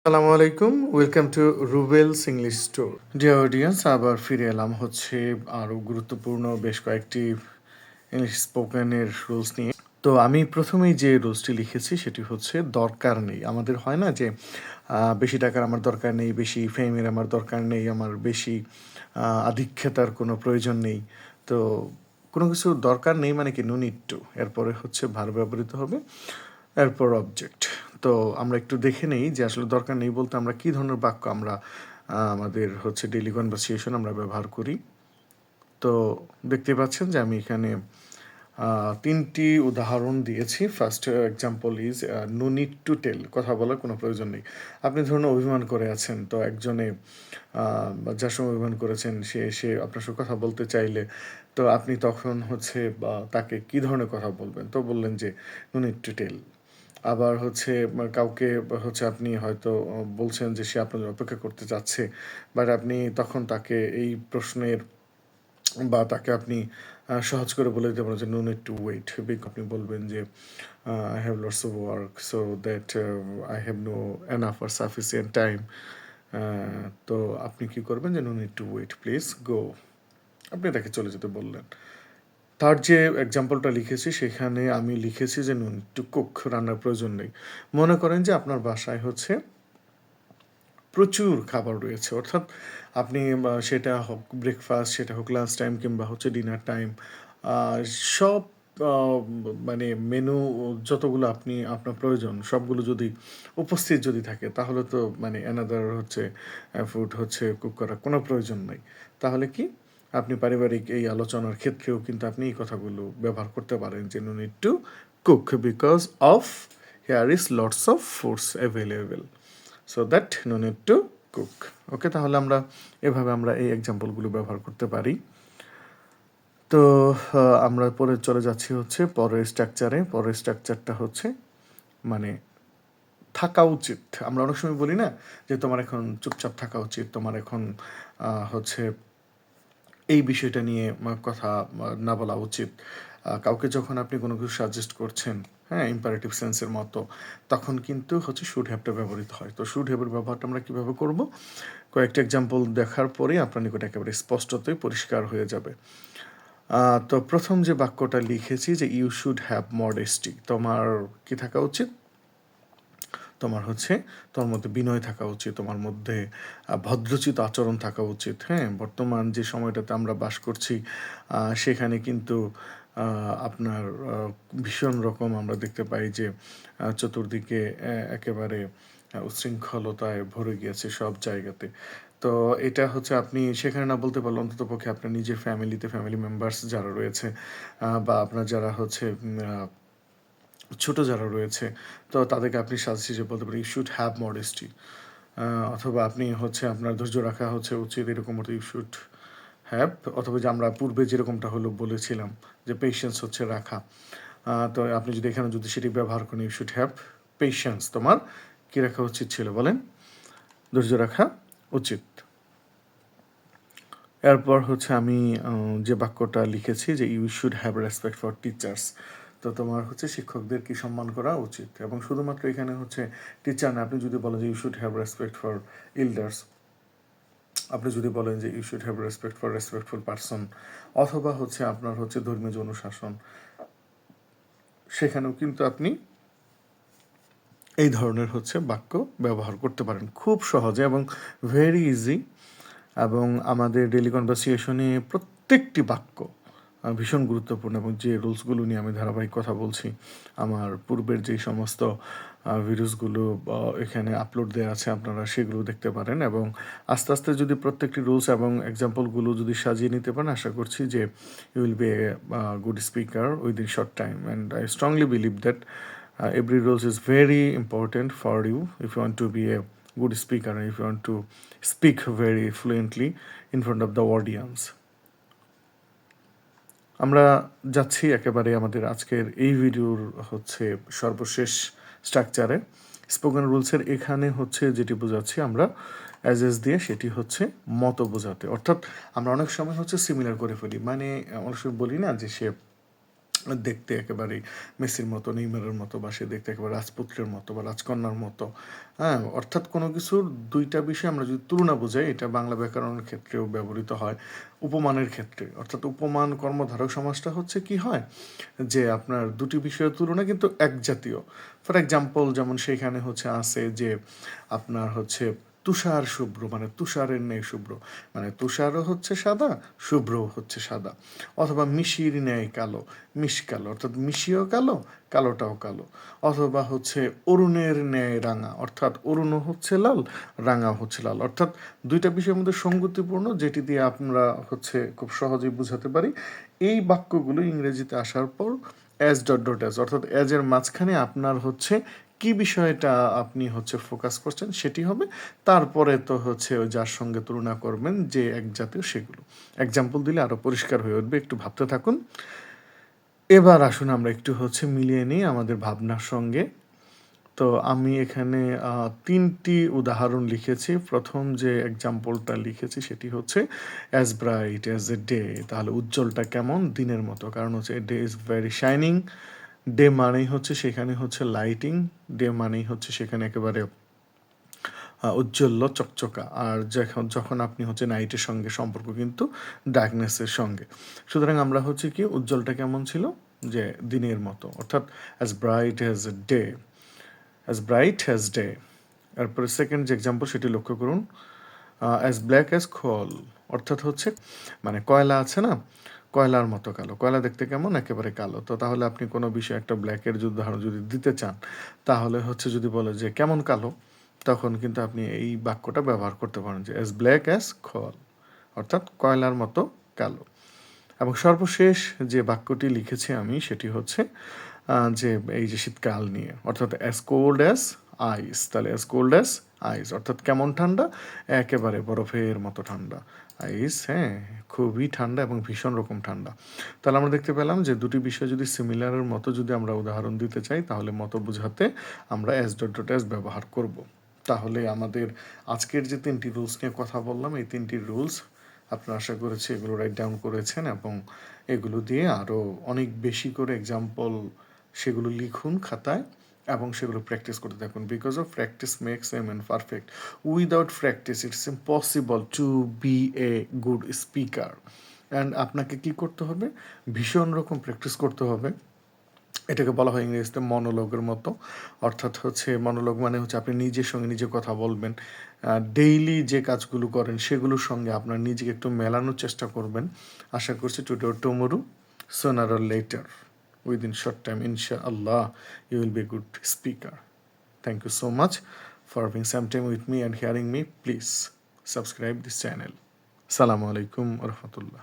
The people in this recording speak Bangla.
আসসালামু আলাইকুম, welcome to রুবেলস English store. Dear audience, আবার ফিরে এলাম হচ্ছে আরও গুরুত্বপূর্ণ বেশ কয়েকটি ইংলিশ স্পোকেনের রুলস নিয়ে। তো আমি প্রথমেই যে রুলসটি লিখেছি সেটি হচ্ছে দরকার নেই। আমাদের হয় না যে বেশি টাকার আমার দরকার নেই, বেশি ফেমের আমার দরকার নেই, আমার বেশি আধিক্যতার কোনো প্রয়োজন নেই। তো কোনো কিছু দরকার নেই মানে কি, নো নিড টু, এরপরে হচ্ছে ভার্ব ব্যবহৃত হবে, এরপর অবজেক্ট। তো আমরা একটু দেখে নেই যে আসলে দরকার নেই বলতে আমরা কী ধরনের বাক্য আমরা আমাদের হচ্ছে ডেইলি কনভারসেশন আমরা ব্যবহার করি। তো দেখতে পাচ্ছেন যে আমি এখানে তিনটি উদাহরণ দিয়েছি। First example is no need to tell, কথা বলার কোনো প্রয়োজন নেই। আপনি ধরুন অভিমান করে আছেন, তো একজনে যার সঙ্গে অভিমান করেছেন সে এসে আপনার সঙ্গে কথা বলতে চাইলে তো আপনি তখন হচ্ছে তাকে কী ধরনের কথা বলবেন, তো বললেন যে নো নিড টু টেল। আবার হচ্ছে কাউকে হচ্ছে আপনি হয়তো বলছেন যে সে আপনাদের অপেক্ষা করতে চাচ্ছে, বাট আপনি তখন তাকে এই প্রশ্নের বা তাকে আপনি সহজ করে বলে দিতে পারেন যে নো নিড টু ওয়েট। আপনি বলবেন যে I have lots of work so that I have no enough or sufficient time. তো আপনি কি করবেন যে no need to wait, please go, আপনি তাকে চলে যেতে বললেন। তার যে এক্সাম্পলটা লিখেছি সেখানে আমি লিখেছি যে নো নিড টু কুক, রান্নার প্রয়োজন নেই। মনে করেন যে আপনার বাসায় হচ্ছে প্রচুর খাবার রয়েছে, অর্থাৎ আপনি সেটা হোক ব্রেকফাস্ট, সেটা হোক লাঞ্চ টাইম কিংবা হচ্ছে ডিনার টাইম, সব মানে মেনু যতগুলো আপনি আপনার প্রয়োজন সবগুলো যদি উপস্থিত যদি থাকে তাহলে তো মানে অ্যানাদার হচ্ছে ফুড হচ্ছে কুক করার কোনো প্রয়োজন নাই। তাহলে কি আপনি পারিবারিক এই আলোচনার ক্ষেত্রেও কিন্তু আপনি এই কথাগুলো ব্যবহার করতে পারেন যে no need to cook because of here is lots of foods available, so that no need to cook. Okay, তাহলে আমরা এভাবে আমরা এই এক্সাম্পলগুলো ব্যবহার করতে পারি। তো আমরা পরে চলে যাচ্ছি হচ্ছে পরের স্ট্রাকচারে। পরের স্ট্রাকচারটা হচ্ছে মানে থাকা উচিত। আমরা অনেক সময় বলি না যে তোমার এখন চুপচাপ থাকা উচিত, তোমার এখন হচ্ছে এই বিষয়টা নিয়ে কথা না বলা উচিত। কাউকে যখন আপনি কোনো কিছু সাজেস্ট করছেন, হ্যাঁ, ইম্পারেটিভ সেন্সের মতো, তখন কিন্তু হচ্ছে শুড হ্যাভটা ব্যবহৃত হয়। তো শুড হ্যাভের ব্যবহারটা আমরা কীভাবে করব, কয়েকটা এক্সাম্পল দেখার পরেই আপনার নিকট একেবারে স্পষ্টতই পরিষ্কার হয়ে যাবে। তো প্রথম যে বাক্যটা লিখেছি যে ইউ শুড হ্যাভ মডেস্টি, তোমার কি থাকা উচিত, তোমার হচ্ছে তোমার মধ্যে বিনয় থাকা উচিত, তোমার মধ্যে ভদ্রচিত আচরণ থাকা উচিত। হ্যাঁ, বর্তমান যে সময়টাতে আমরা বাস করছি সেখানে কিন্তু আপনার ভীষণ রকম আমরা দেখতে পাই যে চতুর্দিকে একেবারে উচ্ছৃঙ্খলতায় ভরে গিয়েছে সব জায়গাতে। তো এটা হচ্ছে আপনি সেখানে না বলতে পারলে অন্তত পক্ষে আপনার নিজের ফ্যামিলিতে ফ্যামিলি মেম্বার্স যারা রয়েছে বা আপনার যারা হচ্ছে ছোট যারা রয়েছে, তো তাদেরকে আপনি সাজেস্ট হিসেবে বলতে পারেন ইউ শুড হ্যাভ মডেস্টি। অথবা আপনি হচ্ছে আপনার ধৈর্য রাখা হচ্ছে উচিত, এরকম মতো ইউ শুড হ্যাভ, অথবা যে আমরা পূর্বে যেরকমটা হলো বলেছিলাম যে পেশেন্স হচ্ছে রাখা। তো আপনি যদি এখানে যদি সেটি ব্যবহার করেন ইউ শুড হ্যাভ পেশেন্স, তোমার কী রাখা উচিত ছিল বলেন, ধৈর্য রাখা উচিত। এরপর হচ্ছে আমি যে বাক্যটা লিখেছি যে you should have respect for teachers, তো তোমার হচ্ছে শিক্ষকদের কি সম্মান করা উচিত। এবং শুধুমাত্র এখানে হচ্ছে টিচার না, আপনি যদি বলেন যে you should have respect for elders, আপনি যদি বলেন যে you should have respect for respectful person, অথবা হচ্ছে আপনার হচ্ছে ধর্মীয় যে অনুশাসন, সেখানেও কিন্তু আপনি এই ধরনের হচ্ছে বাক্য ব্যবহার করতে পারেন খুব সহজে এবং ভেরি ইজি। এবং আমাদের ডেইলি কনভারসেশনে প্রত্যেকটি বাক্য ভীষণ গুরুত্বপূর্ণ, এবং যে রুলসগুলো নিয়ে আমি ধারাবাহিক কথা বলছি, আমার পূর্বের যেই সমস্ত ভিডিওসগুলো এখানে আপলোড দেওয়া আছে আপনারা সেগুলো দেখতে পারেন। এবং আস্তে আস্তে যদি প্রত্যেকটি রুলস এবং এক্সাম্পলগুলো যদি সাজিয়ে নিতে পারেন, আশা করছি যে you will be a good speaker within short time. And I strongly believe that every rules is very important for you if you want to be a good speaker and if you want to speak very fluently in front of the audience. আমরা যাচ্ছি একেবারে আমাদের আজকের এই ভিডিওর হচ্ছে সর্বশেষ স্ট্রাকচারে। স্পোকেন রুলসের এখানে হচ্ছে যেটি বোঝাচ্ছি আমরা অ্যাজ দিয়ে, সেটি হচ্ছে মতো বোঝাতে। অর্থাৎ আমরা অনেক সময় হচ্ছে সিমিলার করে ফেলি, মানে অনেক সময় বলি না যে সে দেখতে একেবারেই মেসির মতো, নেইমারের মতো, বা সে দেখতে একেবারে রাজপুত্রের মতো বা রাজকন্যার মতো। হ্যাঁ, অর্থাৎ কোনো কিছুর দুইটা বিষয় আমরা যদি তুলনা বোঝাই, এটা বাংলা ব্যাকরণের ক্ষেত্রেও ব্যবহৃত হয় উপমানের ক্ষেত্রে। অর্থাৎ উপমান কর্মধারক সমাসটা হচ্ছে কি হয়, যে আপনার দুটি বিষয়ের তুলনা কিন্তু এক জাতীয়। ফর এক্সাম্পল, যেমন সেইখানে হচ্ছে আছে যে আপনার হচ্ছে তুষার শুভ্র, মানে তুষারের ন্যায় শুভ্র, মানে তুষারও হচ্ছে সাদা, শুভ্রও হচ্ছে সাদা। অথবা মিশির ন্যায় কালো, মিশ কালো, অর্থাৎ মিশিও কালো, কালোটাও কালো। অথবা হচ্ছে অরুণের ন্যায় রাঙা, অর্থাৎ অরুণও হচ্ছে লাল, রাঙাও হচ্ছে লাল। অর্থাৎ দুইটা বিষয়ের মধ্যে সঙ্গতিপূর্ণ, যেটি দিয়ে আমরা হচ্ছে খুব সহজেই বুঝাতে পারি। এই বাক্যগুলো ইংরেজিতে আসার পর অ্যাজ ডট ডট অ্যাজ, অর্থাৎ অ্যাজের মাঝখানে আপনার হচ্ছে কি বিষয়টা আপনি হচ্ছে ফোকাস করছেন সেটি হবে। তারপরে তো হচ্ছে ওই যার সঙ্গে তুলনা করবেন যে এক জাতীয় সেগুলো। এক্সাম্পল দিলে আরও পরিষ্কার হয়ে উঠবে, একটু ভাবতে থাকুন। এবার আসুন আমরা একটু হচ্ছে মিলিয়ে নিই আমাদের ভাবনার সঙ্গে। তো আমি এখানে ৩টি উদাহরণ লিখেছি। প্রথম যে এক্সাম্পলটা লিখেছি সেটি হচ্ছে as bright as a day, তাহলে উজ্জ্বলটা কেমন, দিনের মতো। কারণ হচ্ছে day is very shining, day মানেই হচ্ছে সেখানে হচ্ছে লাইটিং, ডে মানেই হচ্ছে সেখানে একেবারে উজ্জ্বল চকচকা। আর যখন যখন আপনি হচ্ছে নাইটের সঙ্গে সম্পর্ক কিন্তু ডার্কনেসের সঙ্গে। সুতরাং আমরা হচ্ছে কি উজ্জ্বলটা কেমন ছিল, যে দিনের মতো, অর্থাৎ as bright as a day, as bright as day. তারপরে সেকেন্ড যে এক্সাম্পল সেটি লক্ষ্য করুন, অ্যাজ ব্ল্যাক অ্যাজ কোল, অর্থাৎ হচ্ছে মানে কয়লা আছে না, কয়লার মতো কালো। কয়লা দেখতে কেমন, একেবারে কালো। তো তাহলে আপনি কোনো বিষয়ে একটা ব্ল্যাকের যদি উদাহরণ যদি দিতে চান, তাহলে হচ্ছে যদি বলে যে কেমন কালো, তখন কিন্তু আপনি এই বাক্যটা ব্যবহার করতে পারেন যে অ্যাজ ব্ল্যাক অ্যাজ কোল, অর্থাৎ কয়লার মতো কালো। এবং সর্বশেষ যে বাক্যটি লিখেছি আমি সেটি হচ্ছে যে এই যে শীতকাল নিয়ে, অর্থাৎ অ্যাজ কোল্ড অ্যাজ আইস। তাহলে অ্যাজ কোল্ড অ্যাজ আইস অর্থাৎ কেমন ঠান্ডা, একেবারে বরফের মতো ঠান্ডা। আইস, হ্যাঁ, খুবই ঠান্ডা এবং ভীষণ রকম ঠান্ডা। তাহলে আমরা দেখতে পেলাম যে দুটি বিষয় যদি সিমিলারের মতো যদি আমরা উদাহরণ দিতে চাই, তাহলে মতো বোঝাতে আমরা অ্যাজ ডট ডট অ্যাজ ব্যবহার করব। তাহলে আমাদের আজকের যে 3টি রুলস নিয়ে কথা বললাম, এই 3টি রুলস আপনারা আশা করেছি এগুলো রাইট ডাউন করেছেন, এবং এগুলো দিয়ে আরও অনেক বেশি করে এক্সাম্পল সেগুলো লিখুন খাতায়, এবং সেগুলো প্র্যাকটিস করতে থাকুন। Because of practice makes a man perfect. Without practice it's impossible to be a good speaker. And আপনাকে কি করতে হবে, ভীষণ রকম প্র্যাকটিস করতে হবে। এটাকে বলা হয় ইংরেজিতে মনোলগের মতো। অর্থাৎ হচ্ছে মনোলগ মানে হচ্ছে আপনি নিজের সঙ্গে নিজে কথা বলবেন, ডেইলি যে কাজগুলো করেন সেগুলোর সঙ্গে আপনার নিজেকে একটু মেলানোর চেষ্টা করবেন। আশা করছি today or tomorrow, sooner or later, within short time, inshallah, you will be a good speaker. Thank you so much for being some time with me and hearing me. Please subscribe this channel. Assalamu alaikum wa rahmatullah.